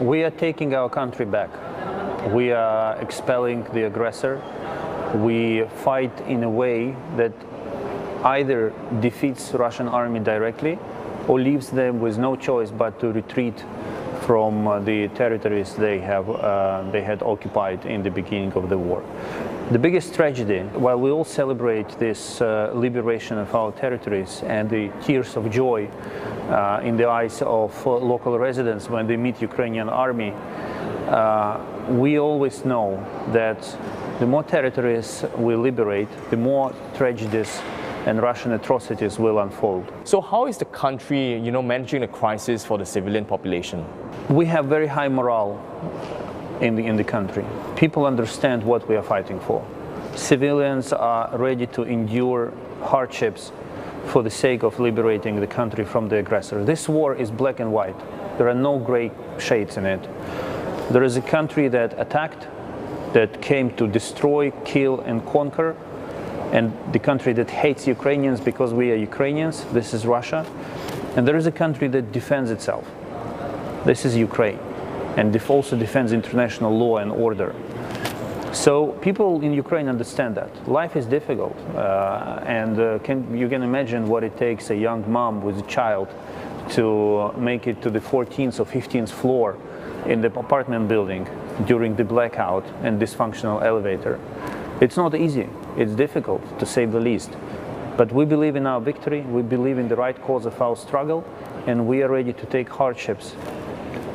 We are taking our country back. We are expelling the aggressor. We fight in a way that either defeats Russian army directly or leaves them with no choice but to retreat from the territories they had occupied in the beginning of the war. The biggest tragedy, while we all celebrate this liberation of our territories and the tears of joy in the eyes of local residents when they meet Ukrainian army, we always know that the more territories we liberate, the more tragedies and Russian atrocities will unfold. So how is the country, managing the crisis for the civilian population? We have very high morale in the country. People understand what we are fighting for. Civilians are ready to endure hardships for the sake of liberating the country from the aggressor. This war is black and white. There are no gray shades in it. There is a country that attacked, that came to destroy, kill, and conquer, and the country that hates Ukrainians because we are Ukrainians. This is Russia. And there is a country that defends itself. This is Ukraine, and also defends international law and order. So people in Ukraine understand that. Life is difficult, and you can imagine what it takes a young mom with a child to make it to the 14th or 15th floor in the apartment building during the blackout and dysfunctional elevator. It's not easy. It's difficult, to say the least. But we believe in our victory, we believe in the right cause of our struggle, and we are ready to take hardships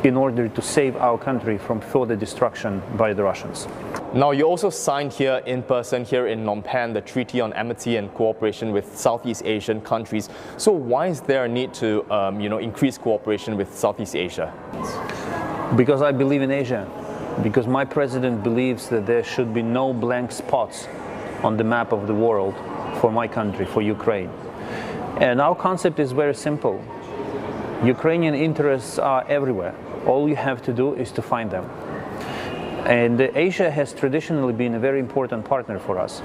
in order to save our country from further destruction by the Russians. Now, you also signed here in person, here in Phnom Penh, the Treaty on Amity and Cooperation with Southeast Asian countries. So why is there a need to increase cooperation with Southeast Asia? Because I believe in Asia. Because my president believes that there should be no blank spots on the map of the world for my country, for Ukraine. And our concept is very simple. Ukrainian interests are everywhere. All you have to do is to find them. And Asia has traditionally been a very important partner for us.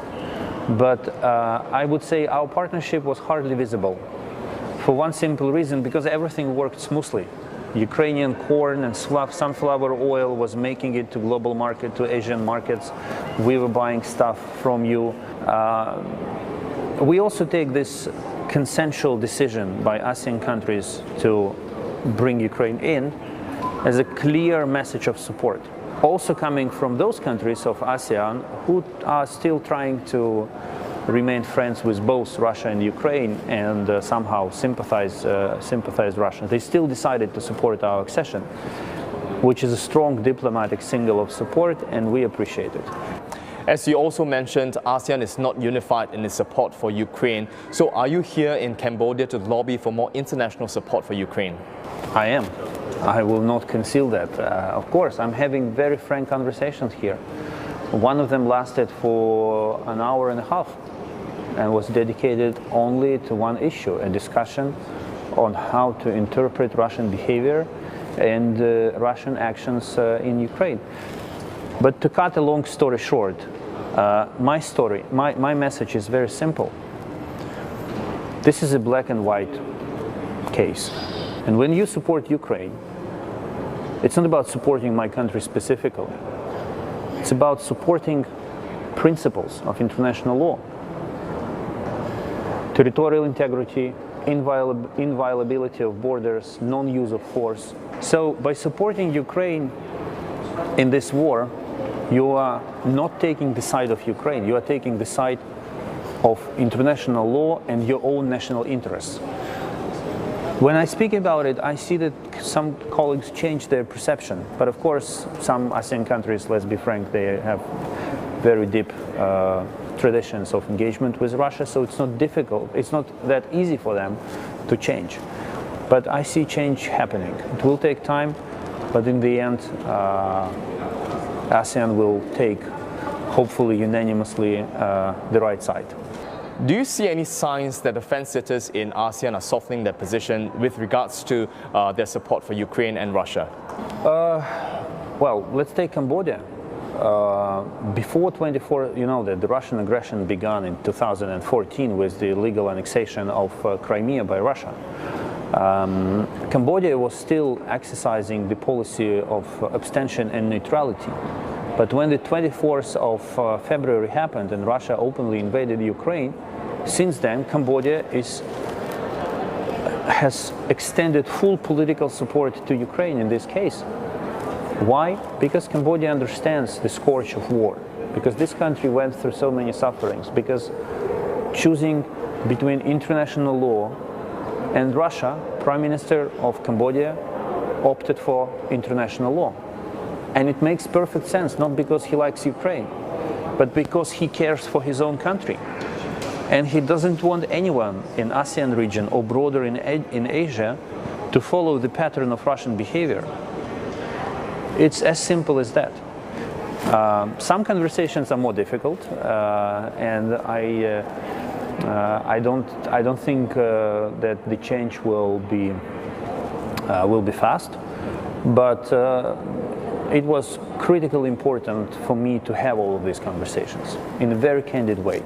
But I would say our partnership was hardly visible for one simple reason, because everything worked smoothly. Ukrainian corn and sunflower oil was making it to global market, to Asian markets. We were buying stuff from you. We also take this consensual decision by ASEAN countries to bring Ukraine in as a clear message of support. Also coming from those countries of ASEAN who are still trying to remain friends with both Russia and Ukraine and somehow sympathize Russia. They still decided to support our accession, which is a strong diplomatic signal of support, and we appreciate it. As you also mentioned, ASEAN is not unified in its support for Ukraine. So are you here in Cambodia to lobby for more international support for Ukraine? I am. I will not conceal that. Of course, I'm having very frank conversations here. One of them lasted for an hour and a half and was dedicated only to one issue, a discussion on how to interpret Russian behavior and Russian actions in Ukraine. But to cut a long story short, my message is very simple. This is a black and white case. And when you support Ukraine, it's not about supporting my country specifically. It's about supporting principles of international law. Territorial integrity, inviolability of borders, non-use of force. So by supporting Ukraine in this war, you are not taking the side of Ukraine, you are taking the side of international law and your own national interests. When I speak about it, I see that some colleagues change their perception. But of course, some ASEAN countries, let's be frank, they have very deep traditions of engagement with Russia, so it's not difficult, it's not that easy for them to change. But I see change happening. It will take time, but in the end, ASEAN will take, hopefully unanimously, the right side. Do you see any signs that the fence-sitters in ASEAN are softening their position with regards to their support for Ukraine and Russia? Well, let's take Cambodia. Before 24, you know that the Russian aggression began in 2014 with the illegal annexation of Crimea by Russia. Cambodia was still exercising the policy of abstention and neutrality. But when the 24th of February happened and Russia openly invaded Ukraine, since then Cambodia has extended full political support to Ukraine in this case. Why? Because Cambodia understands the scourge of war, because this country went through so many sufferings, because choosing between international law and Russia, Prime Minister of Cambodia opted for international law. And it makes perfect sense, not because he likes Ukraine, but because he cares for his own country. And he doesn't want anyone in ASEAN region or broader in Asia to follow the pattern of Russian behavior. It's as simple as that. Some conversations are more difficult, and I don't think that the change will be fast, but it was critically important for me to have all of these conversations in a very candid way.